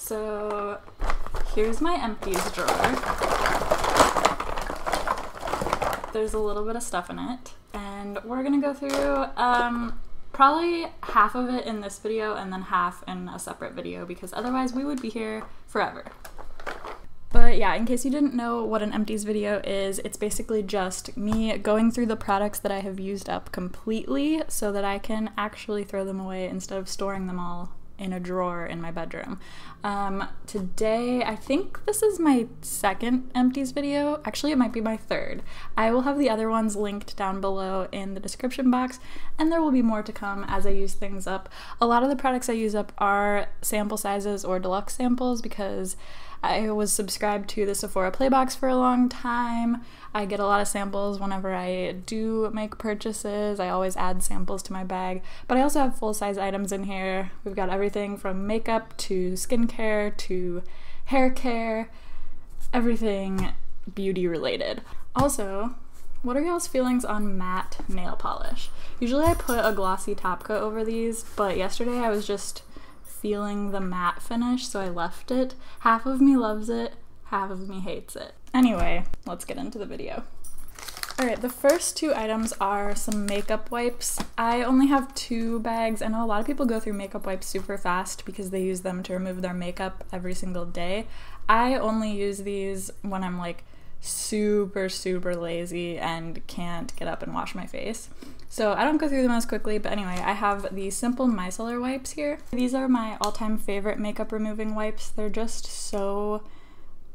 So here's my Empties drawer. There's a little bit of stuff in it, and we're gonna go through probably half of it in this video and then half in a separate video, because otherwise we would be here forever. But yeah, in case you didn't know what an Empties video is, it's basically just me going through the products that I have used up completely so that I can actually throw them away instead of storing them all in a drawer in my bedroom. Today, I think this is my second Empties video. Actually, it might be my third. I will have the other ones linked down below in the description box, and there will be more to come as I use things up. A lot of the products I use up are sample sizes or deluxe samples because I was subscribed to the Sephora Playbox for a long time. I get a lot of samples whenever I do make purchases. I always add samples to my bag, but I also have full-size items in here. We've got everything from makeup to skincare to hair care, everything beauty related. Also, what are y'all's feelings on matte nail polish? Usually I put a glossy top coat over these, but yesterday I was just feeling the matte finish, so I left it. Half of me loves it, half of me hates it. Anyway, let's get into the video. Alright, the first two items are some makeup wipes. I only have 2 bags. I know a lot of people go through makeup wipes super fast because they use them to remove their makeup every single day. I only use these when I'm like super lazy and can't get up and wash my face. So I don't go through them as quickly, but anyway, I have the simple micellar wipes here. These are my all-time favorite makeup removing wipes. They're just so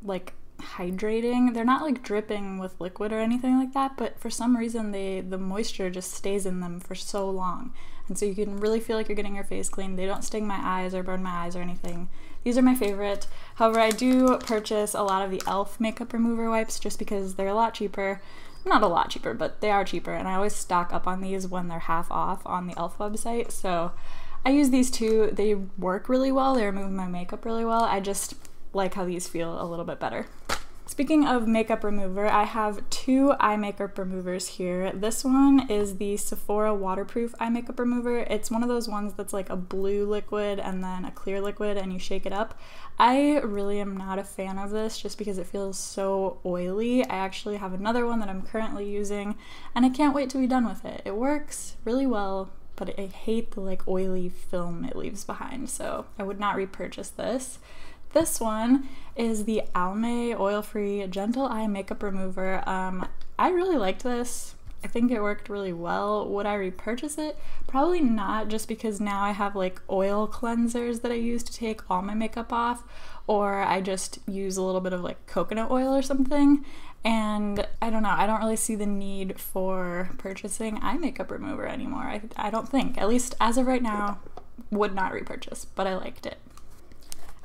like hydrating. They're not like dripping with liquid or anything like that, but for some reason the moisture just stays in them for so long. And so you can really feel like you're getting your face clean. They don't sting my eyes or burn my eyes or anything. These are my favorite. However, I do purchase a lot of the e.l.f. makeup remover wipes just because they're a lot cheaper. Not a lot cheaper, but they are cheaper, and I always stock up on these when they're half off on the e.l.f. website, so I use these too. They work really well, they remove my makeup really well. I just like how these feel a little bit better. Speaking of makeup remover, I have 2 eye makeup removers here. This one is the Sephora waterproof eye makeup remover. It's one of those ones that's like a blue liquid and then a clear liquid and you shake it up. I really am not a fan of this just because it feels so oily. I actually have another one that I'm currently using and I can't wait to be done with it. It works really well, but I hate the like oily film it leaves behind, so I would not repurchase this. This one is the Almay oil-free gentle eye makeup remover. I really liked this. I think it worked really well. Would I repurchase it? Probably not, just because now I have like oil cleansers that I use to take all my makeup off, or I just use a little bit of like coconut oil or something. And I don't know, I don't really see the need for purchasing eye makeup remover anymore. I don't think, at least as of right now, would not repurchase, but I liked it.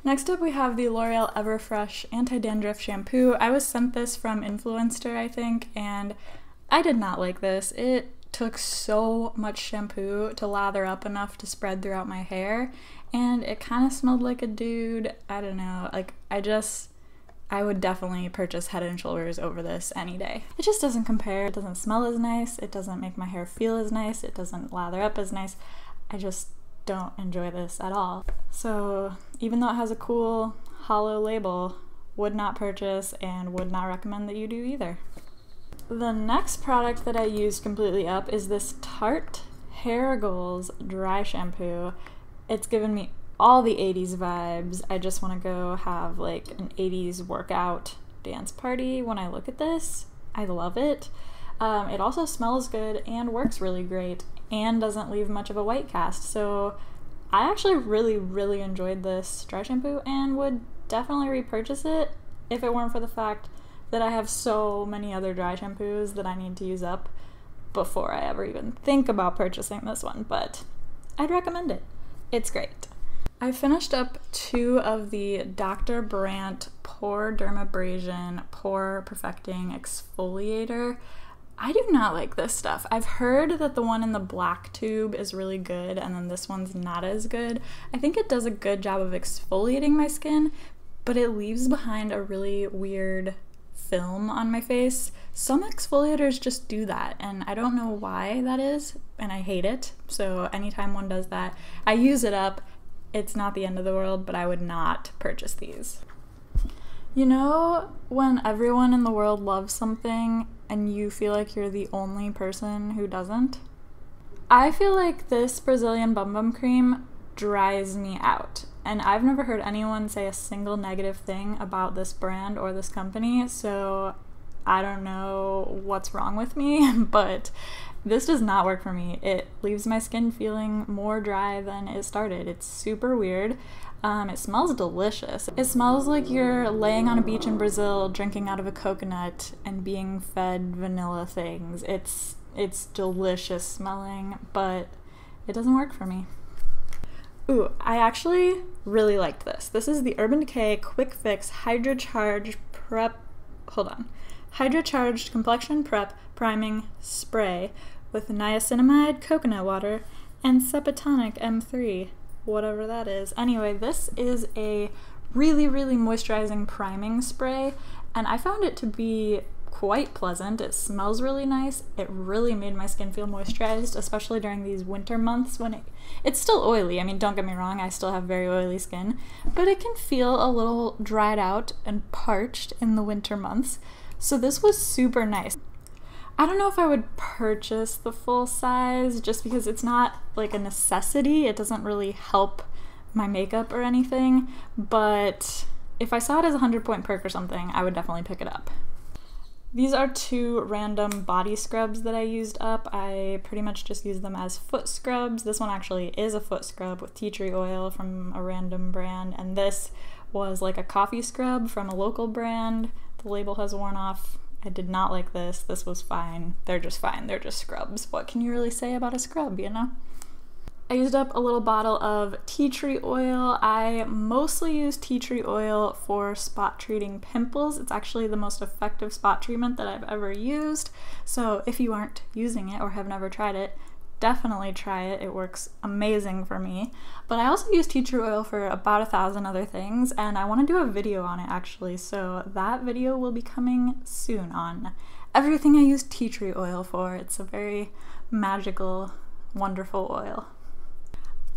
Next up we have the L'Oreal Everfresh Anti-Dandruff Shampoo. I was sent this from Influencer, I think, and I did not like this. It took so much shampoo to lather up enough to spread throughout my hair, and it kind of smelled like a dude. I don't know, like I would definitely purchase Head & Shoulders over this any day. It just doesn't compare. It doesn't smell as nice, it doesn't make my hair feel as nice, it doesn't lather up as nice. I just don't enjoy this at all. So even though it has a cool hollow label, would not purchase and would not recommend that you do either. The next product that I used completely up is this Tarte Hair Goals Dry Shampoo. It's given me all the 80s vibes. I just want to go have like an 80s workout dance party when I look at this. I love it. It also smells good and works really great and doesn't leave much of a white cast. So I actually really enjoyed this dry shampoo and would definitely repurchase it if it weren't for the fact that I have so many other dry shampoos that I need to use up before I ever even think about purchasing this one, but I'd recommend it. It's great. I finished up 2 of the Dr. Brandt PoreDermabrasion Pore Perfecting Exfoliator. I do not like this stuff. I've heard that the one in the black tube is really good and then this one's not as good. I think it does a good job of exfoliating my skin, but it leaves behind a really weird film on my face. Some exfoliators just do that and I don't know why that is and I hate it. So anytime one does that, I use it up it's not the end of the world, but I would not purchase these. You know when everyone in the world loves something and you feel like you're the only person who doesn't? I feel like this Brazilian Bum Bum Cream dries me out. And I've never heard anyone say a single negative thing about this brand or this company, so I don't know what's wrong with me, but this does not work for me. It leaves my skin feeling more dry than it started. It's super weird. It smells delicious. It smells like you're laying on a beach in Brazil, drinking out of a coconut, and being fed vanilla things. It's delicious smelling, but it doesn't work for me. Ooh, I actually really liked this. This is the Urban Decay Quick Fix Hydra-Charged Hydra-Charged Complexion Prep Priming Spray with niacinamide coconut water and Cepatonic M3, whatever that is. Anyway, this is a really, really moisturizing priming spray, and I found it to be quite pleasant. It smells really nice. It really made my skin feel moisturized, especially during these winter months when it's still oily. I mean, don't get me wrong, I still have very oily skin, but it can feel a little dried out and parched in the winter months. So this was super nice. I don't know if I would purchase the full size just because it's not like a necessity. It doesn't really help my makeup or anything, but if I saw it as a 100-point perk or something, I would definitely pick it up. These are two random body scrubs that I used up. I pretty much just use them as foot scrubs. This one actually is a foot scrub with tea tree oil from a random brand, and this was like a coffee scrub from a local brand. The label has worn off. I did not like this. This was fine. They're just fine. They're just scrubs. What can you really say about a scrub, you know? I used up a little bottle of tea tree oil. I mostly use tea tree oil for spot treating pimples. It's actually the most effective spot treatment that I've ever used. So if you aren't using it or have never tried it, definitely try it. It works amazing for me. But I also use tea tree oil for about 1,000 other things, and I want to do a video on it actually. So that video will be coming soon on everything I use tea tree oil for. It's a very magical, wonderful oil.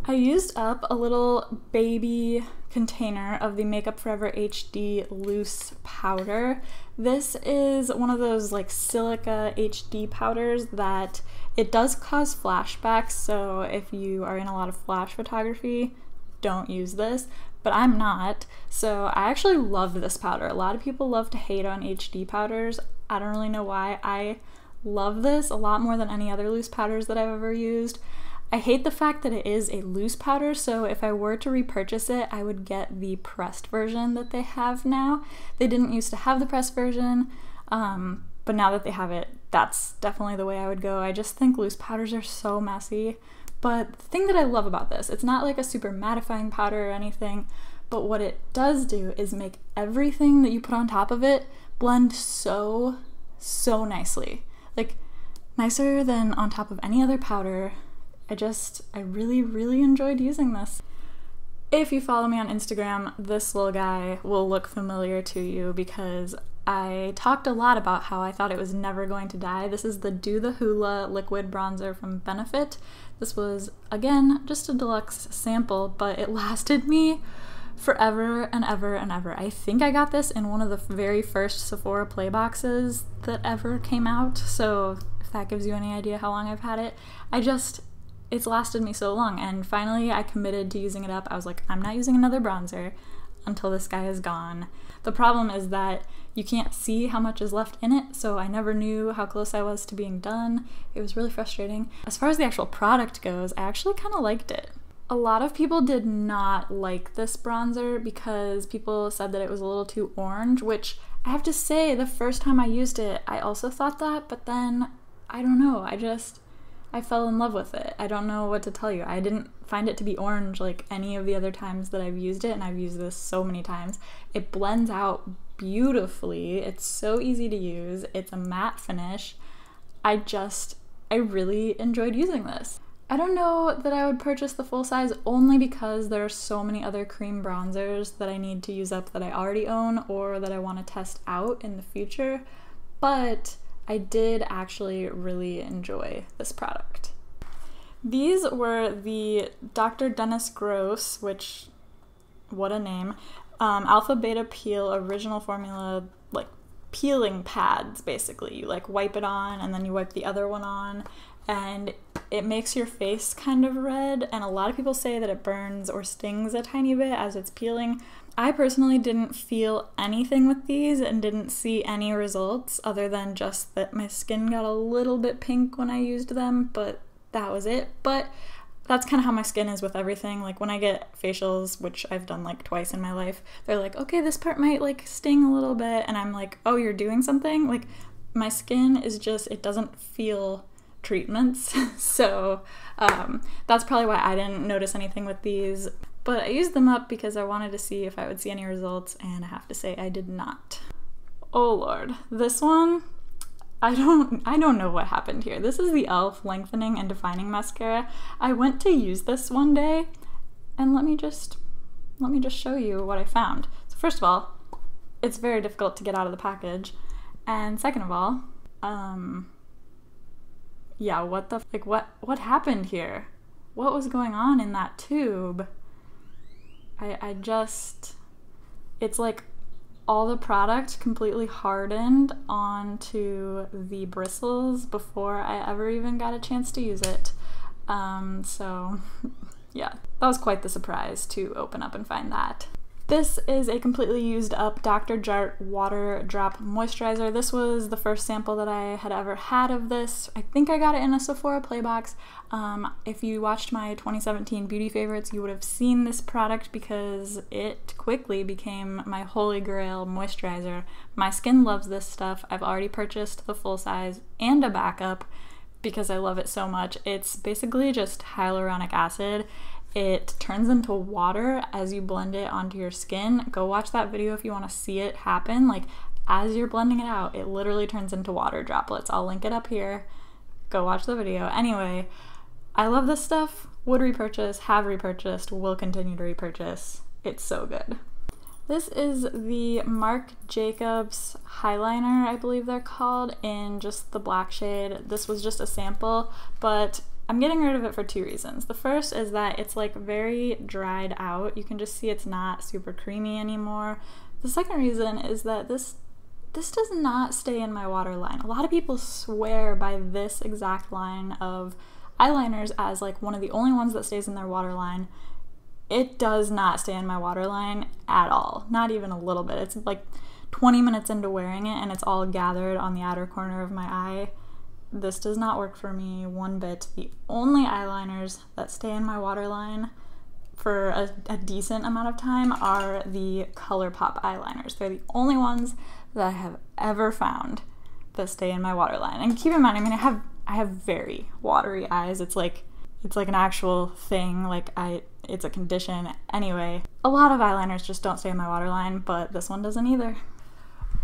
I used up a little baby container of the Makeup Forever HD loose powder. This is one of those like silica HD powders that it does cause flashbacks, so if you are in a lot of flash photography, don't use this, but I'm not. So I actually love this powder. A lot of people love to hate on HD powders. I don't really know why. I love this a lot more than any other loose powders that I've ever used. I hate the fact that it is a loose powder, so if I were to repurchase it, I would get the pressed version that they have now. They didn't used to have the pressed version, but now that they have it, that's definitely the way I would go. I just think loose powders are so messy. But the thing that I love about this, it's not like a super mattifying powder or anything, but what it does do is make everything that you put on top of it blend so nicely. Like, nicer than on top of any other powder. I really enjoyed using this. If you follow me on Instagram, this little guy will look familiar to you because I talked a lot about how I thought it was never going to die. This is the Dew The Hoola liquid bronzer from Benefit. This was, again, just a deluxe sample, but it lasted me forever and ever and ever. I think I got this in one of the very first Sephora play boxes that ever came out, so if that gives you any idea how long I've had it. It's lasted me so long, and finally I committed to using it up. I was like, I'm not using another bronzer until this guy is gone. The problem is that you can't see how much is left in it, so I never knew how close I was to being done. It was really frustrating. As far as the actual product goes, I actually kind of liked it. A lot of people did not like this bronzer because people said that it was a little too orange, which I have to say, the first time I used it, I also thought that, but then, I don't know, I fell in love with it. I don't know what to tell you. I didn't find it to be orange like any of the other times that I've used it, and I've used this so many times. It blends out beautifully. It's so easy to use. It's a matte finish. I really enjoyed using this. I don't know that I would purchase the full size only because there are so many other cream bronzers that I need to use up that I already own or that I want to test out in the future, but I did actually really enjoy this product. These were the Dr. Dennis Gross, which, what a name, Alpha Beta Peel Original Formula, like, peeling pads, basically. You, like, wipe it on, and then you wipe the other one on, and it makes your face kind of red, and a lot of people say that it burns or stings a tiny bit as it's peeling. I personally didn't feel anything with these and didn't see any results other than just that my skin got a little bit pink when I used them, but that was it. But that's kind of how my skin is with everything. Like when I get facials, which I've done like twice in my life, they're like, okay, this part might like sting a little bit, and I'm like, oh, you're doing something? Like my skin is just, it doesn't feel treatments. So that's probably why I didn't notice anything with these. But I used them up because I wanted to see if I would see any results, and I have to say I did not. Oh Lord, this one, I don't know what happened here. This is the e.l.f. Lengthening and Defining Mascara. I went to use this one day, and let me just show you what I found. So first of all, it's very difficult to get out of the package, and second of all, yeah, what happened here? What was going on in that tube? It's like all the product completely hardened onto the bristles before I ever even got a chance to use it. So yeah, that was quite the surprise to open up and find that. This is a completely used up Dr. Jart Water Drop Moisturizer. This was the first sample that I had ever had of this. I think I got it in a Sephora Playbox. If you watched my 2017 beauty favorites, you would have seen this product because it quickly became my holy grail moisturizer. My skin loves this stuff. I've already purchased the full size and a backup because I love it so much. It's basically just hyaluronic acid. It turns into water as you blend it onto your skin. Go watch that video if you want to see it happen. Like, as you're blending it out, it literally turns into water droplets. I'll link it up here. Go watch the video. Anyway, I love this stuff. Would repurchase, have repurchased, will continue to repurchase. It's so good. This is the Marc Jacobs Highliner, I believe they're called, in just the black shade. This was just a sample, but I'm getting rid of it for two reasons. The first is that it's like very dried out. You can just see it's not super creamy anymore. The second reason is that this does not stay in my waterline. A lot of people swear by this exact line of eyeliners as like one of the only ones that stays in their waterline. It does not stay in my waterline at all. Not even a little bit. It's like 20 minutes into wearing it and it's all gathered on the outer corner of my eye. This does not work for me one bit. The only eyeliners that stay in my waterline for a decent amount of time are the ColourPop eyeliners. They're the only ones that I have ever found that stay in my waterline. And keep in mind, I mean, I have very watery eyes. It's like an actual thing. Like it's a condition. Anyway, a lot of eyeliners just don't stay in my waterline, but this one doesn't either.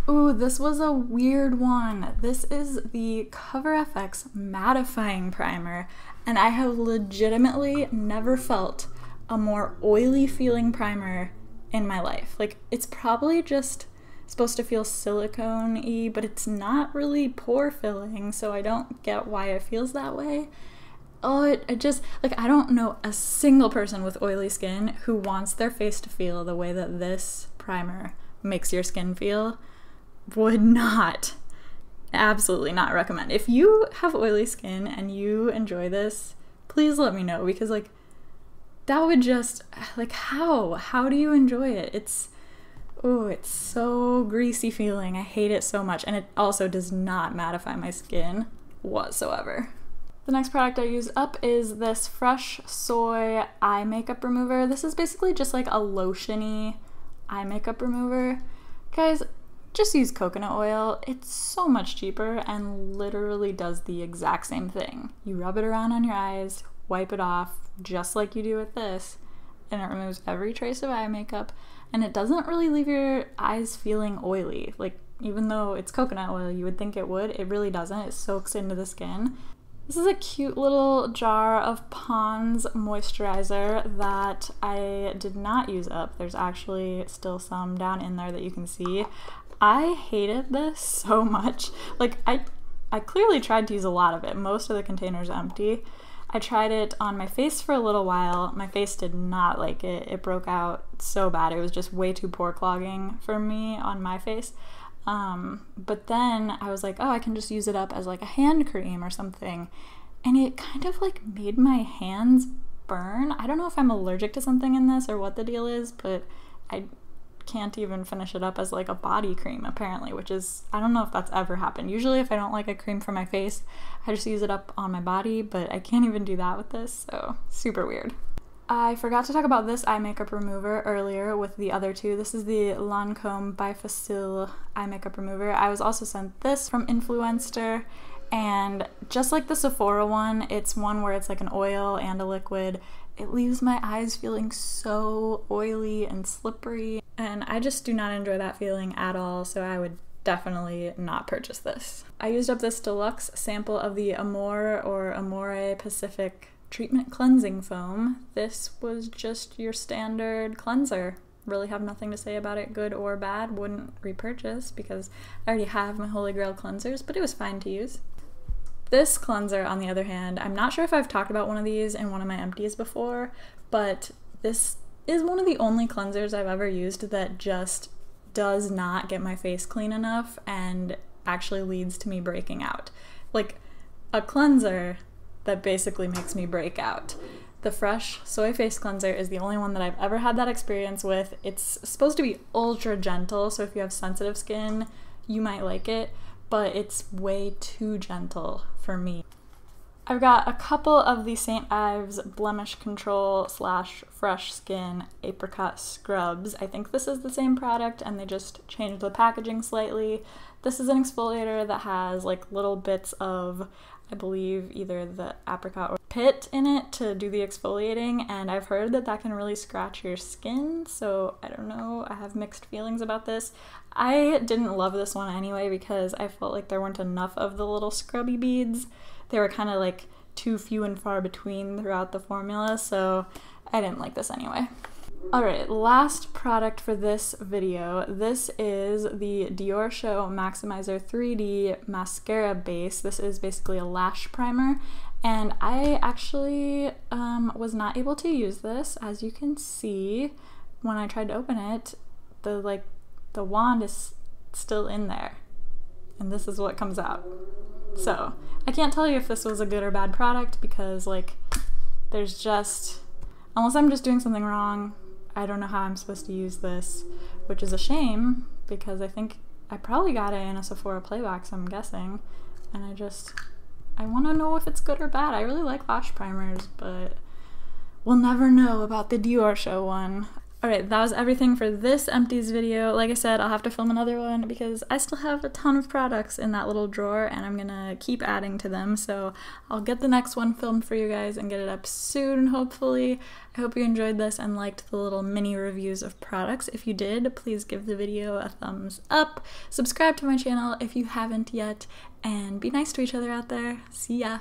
Ooh, this was a weird one. This is the CoverFX Mattifying Primer, and I have legitimately never felt a more oily feeling primer in my life. Like, it's probably just supposed to feel silicone-y, but it's not really pore filling, so I don't get why it feels that way. Oh, it just, like, I don't know a single person with oily skin who wants their face to feel the way that this primer makes your skin feel. Would not, absolutely not recommend. If you have oily skin and you enjoy this, please let me know, because like that would just, like, how do you enjoy it? It's so greasy feeling. I hate it so much, and it also does not mattify my skin whatsoever. The next product I used up is this Fresh Soy eye makeup remover. This is basically just like a lotion-y eye makeup remover. Guys, just use coconut oil. It's so much cheaper and literally does the exact same thing. You rub it around on your eyes, wipe it off, just like you do with this, and it removes every trace of eye makeup, and it doesn't really leave your eyes feeling oily. Like, even though it's coconut oil, you would think it would. It really doesn't. It soaks into the skin. This is a cute little jar of Pond's moisturizer that I did not use up. There's actually still some down in there that you can see. I hated this so much. Like, I clearly tried to use a lot of it. Most of the container's empty. I tried it on my face for a little while. My face did not like it. It broke out so bad. It was just way too pore clogging for me on my face. But then I was like, oh, I can just use it up as like a hand cream or something. And it kind of like made my hands burn. I don't know if I'm allergic to something in this or what the deal is, but I can't even finish it up as like a body cream apparently, which is, I don't know if that's ever happened. Usually if I don't like a cream for my face, I just use it up on my body, but I can't even do that with this, so super weird. I forgot to talk about this eye makeup remover earlier with the other two. This is the Lancome Bi-Facil eye makeup remover. I was also sent this from Influenster, and just like the Sephora one, it's one where it's like an oil and a liquid. It leaves my eyes feeling so oily and slippery, and I just do not enjoy that feeling at all, so I would definitely not purchase this. I used up this deluxe sample of the Amore or Amore Pacific Treatment Cleansing Foam. This was just your standard cleanser. Really have nothing to say about it, good or bad. Wouldn't repurchase because I already have my Holy Grail cleansers, but it was fine to use. This cleanser, on the other hand, I'm not sure if I've talked about one of these in one of my empties before, but this is one of the only cleansers I've ever used that just does not get my face clean enough and actually leads to me breaking out. Like a cleanser that basically makes me break out. The Fresh Soy Face Cleanser is the only one that I've ever had that experience with. It's supposed to be ultra gentle, so if you have sensitive skin, you might like it, but it's way too gentle for me. I've got a couple of the St. Ives Blemish Control / Fresh Skin Apricot Scrubs. I think this is the same product and they just changed the packaging slightly. This is an exfoliator that has like little bits of, I believe, either the apricot or pit in it to do the exfoliating, and I've heard that that can really scratch your skin, so I don't know, I have mixed feelings about this. I didn't love this one anyway because I felt like there weren't enough of the little scrubby beads. They were kind of like too few and far between throughout the formula, so I didn't like this anyway. Alright, last product for this video. This is the DiorShow Maximizer 3D Mascara Base. This is basically a lash primer, and I actually was not able to use this. As you can see, when I tried to open it, the wand is still in there, and this is what comes out. So I can't tell you if this was a good or bad product because like there's just, unless I'm just doing something wrong, I don't know how I'm supposed to use this, which is a shame because I think I probably got it in a Sephora playbox, I'm guessing, and I want to know if it's good or bad. I really like lash primers, but we'll never know about the DiorShow one. Alright, that was everything for this Empties video. Like I said, I'll have to film another one because I still have a ton of products in that little drawer and I'm gonna keep adding to them, so I'll get the next one filmed for you guys and get it up soon, hopefully. I hope you enjoyed this and liked the little mini reviews of products. If you did, please give the video a thumbs up, subscribe to my channel if you haven't yet, and be nice to each other out there. See ya!